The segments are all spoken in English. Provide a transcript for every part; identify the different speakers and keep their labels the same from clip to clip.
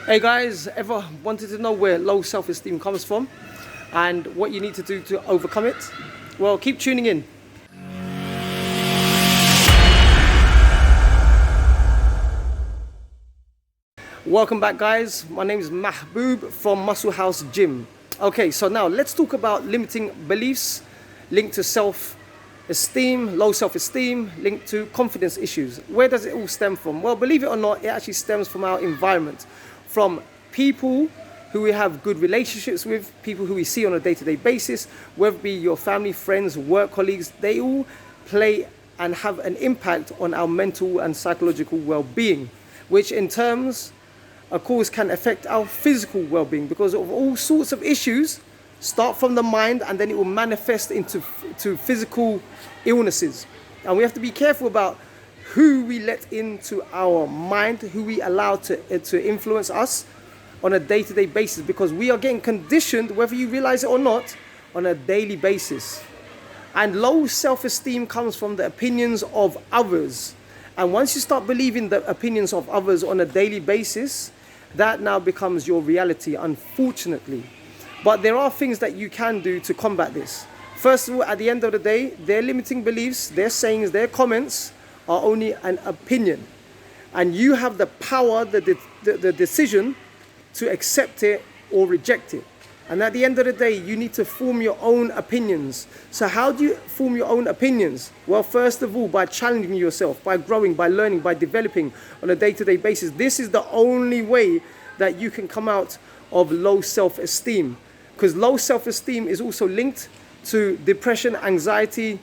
Speaker 1: Hey guys, ever wanted to know where low self-esteem comes from and what you need to do to overcome it? Well, keep tuning in. Welcome back guys, my name is Mahboob from Muscle House Gym. Okay, so now let's talk about limiting beliefs linked to self-esteem, low self-esteem, linked to confidence issues. Where does it all stem from? Well, believe it or not, it actually stems from our environment, from people who we have good relationships with, people who we see on a day-to-day basis, whether it be your family, friends, work colleagues. They all play and have an impact on our mental and psychological well-being, which in terms, of course, can affect our physical well-being because of all sorts of issues start from the mind and then it will manifest into physical illnesses. And we have to be careful about who we let into our mind, who we allow to influence us on a day-to-day basis, because we are getting conditioned, whether you realize it or not, on a daily basis. And low self-esteem comes from the opinions of others. And once you start believing the opinions of others on a daily basis, that now becomes your reality, unfortunately. But there are things that you can do to combat this. First of all, at the end of the day, their limiting beliefs, their sayings, their comments are only an opinion. And you have the power, the decision to accept it or reject it. And at the end of the day, you need to form your own opinions. So how do you form your own opinions? Well, first of all, by challenging yourself, by growing, by learning, by developing on a day-to-day basis. This is the only way that you can come out of low self-esteem. Because low self-esteem is also linked to depression, anxiety,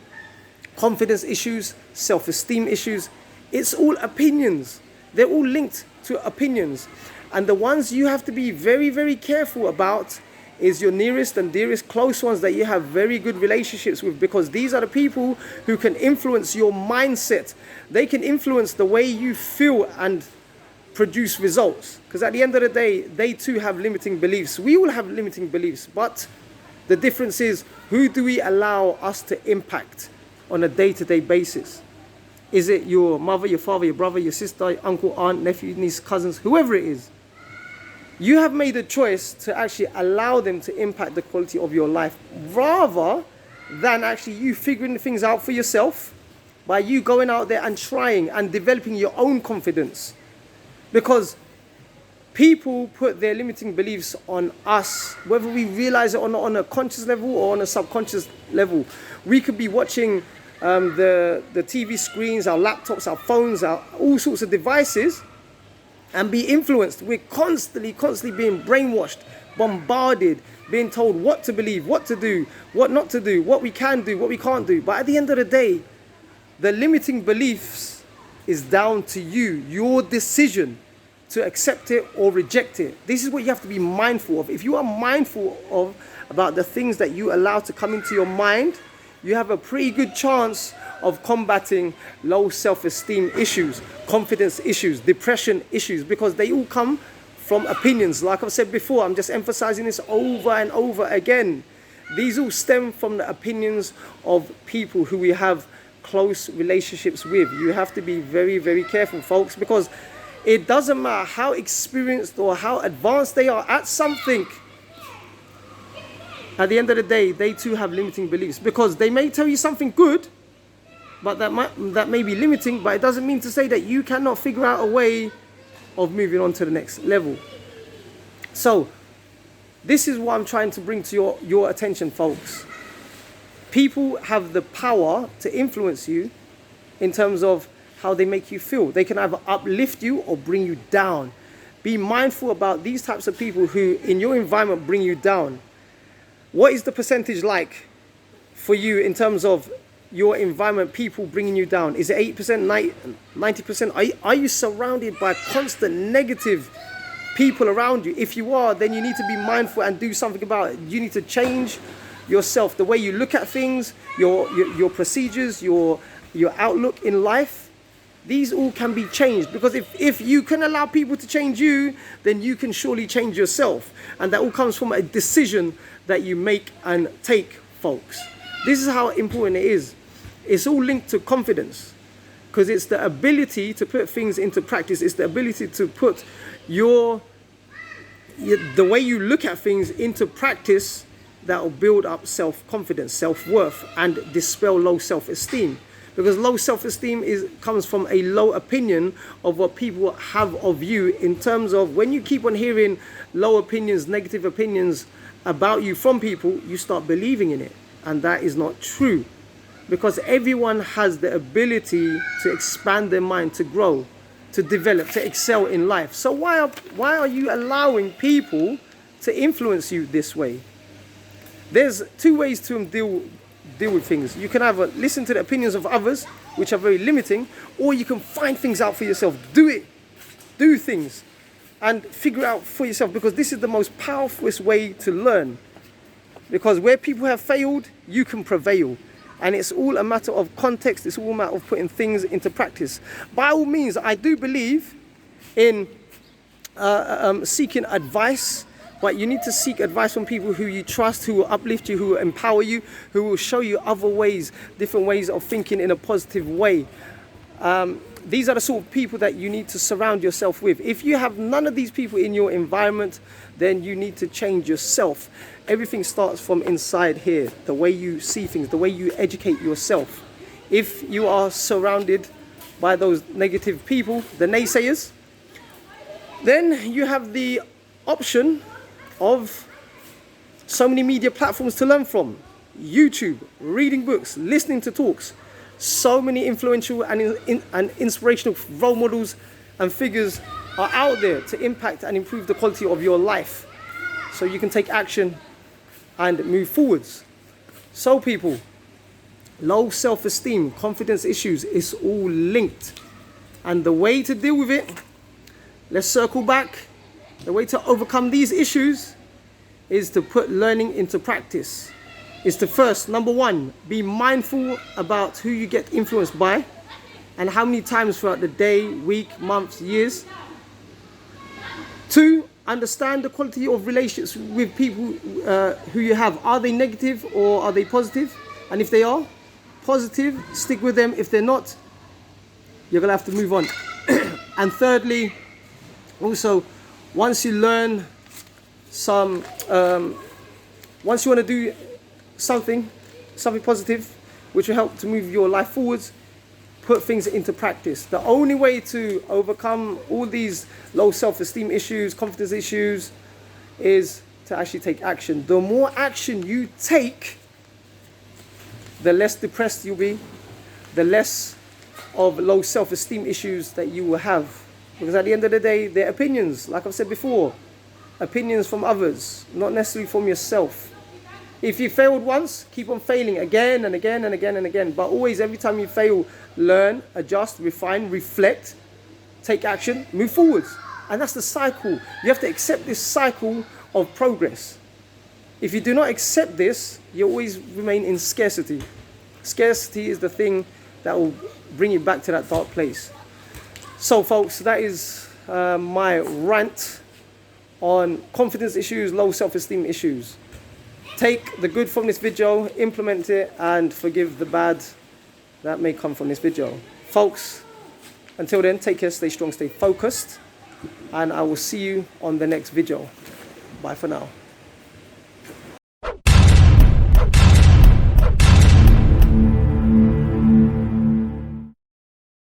Speaker 1: confidence issues, self-esteem issues. It's all opinions. They're all linked to opinions. And the ones you have to be very, very careful about is your nearest and dearest close ones that you have very good relationships with, because these are the people who can influence your mindset. They can influence the way you feel and produce results. Because at the end of the day, they too have limiting beliefs. We all have limiting beliefs, but the difference is, who do we allow us to impact on a day-to-day basis? Is it your mother, your father, your brother, your sister, your uncle, aunt, nephew, niece, cousins, whoever it is? You have made a choice to actually allow them to impact the quality of your life, rather than actually you figuring things out for yourself by you going out there and trying and developing your own confidence. Because people put their limiting beliefs on us, whether we realize it or not, on a conscious level or on a subconscious level. We could be watching the TV screens, our laptops, our phones, all sorts of devices, and be influenced. We're constantly being brainwashed, bombarded, being told what to believe, what to do, what not to do, what we can do, what we can't do. But at the end of the day, the limiting beliefs is down to you, your decision to accept it or reject it. This is what you have to be mindful of. If you are mindful about the things that you allow to come into your mind, you have a pretty good chance of combating low self-esteem issues, confidence issues, depression issues, because they all come from opinions. Like I've said before, I'm just emphasizing this over and over again. These all stem from the opinions of people who we have close relationships with. You have to be very, very careful, folks, because it doesn't matter how experienced or how advanced they are at something. At the end of the day, they too have limiting beliefs, because they may tell you something good, but that may be limiting, but it doesn't mean to say that you cannot figure out a way of moving on to the next level. So this is what I'm trying to bring to your attention, folks. People have the power to influence you in terms of how they make you feel. They can either uplift you or bring you down. Be mindful about these types of people who in your environment bring you down. What is the percentage like for you in terms of your environment, people bringing you down? Is it 8%, 90%? Are you surrounded by constant negative people around you? If you are, then you need to be mindful and do something about it. You need to change yourself, the way you look at things, your procedures, your outlook in life. These all can be changed, because if you can allow people to change you, then you can surely change yourself. And that all comes from a decision that you make and take, folks. This is how important it is. It's all linked to confidence, because it's the ability to put things into practice. It's the ability to put your the way you look at things into practice, that will build up self-confidence, self-worth, and dispel low self-esteem. Because low self-esteem comes from a low opinion of what people have of you, in terms of when you keep on hearing low opinions, negative opinions about you from people, you start believing in it. And that is not true. Because everyone has the ability to expand their mind, to grow, to develop, to excel in life. So why are you allowing people to influence you this way? There's two ways to deal with things. You can either listen to the opinions of others, which are very limiting, or you can find things out for yourself. Do things and figure out for yourself, because this is the most powerful way to learn. Because where people have failed, you can prevail. And it's all a matter of context. It's all a matter of putting things into practice. By all means, I do believe in seeking advice, but you need to seek advice from people who you trust, who will uplift you, who will empower you, who will show you other ways, different ways of thinking in a positive way. These are the sort of people that you need to surround yourself with. If you have none of these people in your environment, then you need to change yourself. Everything starts from inside here, the way you see things, the way you educate yourself. If you are surrounded by those negative people, the naysayers, then you have the option of so many media platforms to learn from. YouTube, reading books, listening to talks. So many influential and inspirational role models and figures are out there to impact and improve the quality of your life, so you can take action and move forwards. So people, low self-esteem, confidence issues, is all linked. And the way to deal with it, let's circle back. The way to overcome these issues is to put learning into practice. Is to first, number one, be mindful about who you get influenced by and how many times throughout the day, week, months, years. Two, understand the quality of relationships with people who you have. Are they negative or are they positive? And if they are positive, stick with them. If they're not, you're gonna have to move on. And thirdly, also, once you learn once you want to do something positive which will help to move your life forwards, put things into practice. The only way to overcome all these low self-esteem issues, confidence issues, is to actually take action. The more action you take, the less depressed you'll be, the less of low self-esteem issues that you will have. Because at the end of the day, they're opinions, like I've said before, opinions from others, not necessarily from yourself. If you failed once, keep on failing again and again and again and again. But always, every time you fail, learn, adjust, refine, reflect, take action, move forwards. And that's the cycle. You have to accept this cycle of progress. If you do not accept this, you always remain in scarcity. Scarcity is the thing that will bring you back to that dark place. So folks, that is my rant on confidence issues, low self-esteem issues. Take the good from this video, implement it, and forgive the bad that may come from this video. Folks, until then, take care, stay strong, stay focused, and I will see you on the next video. Bye for now.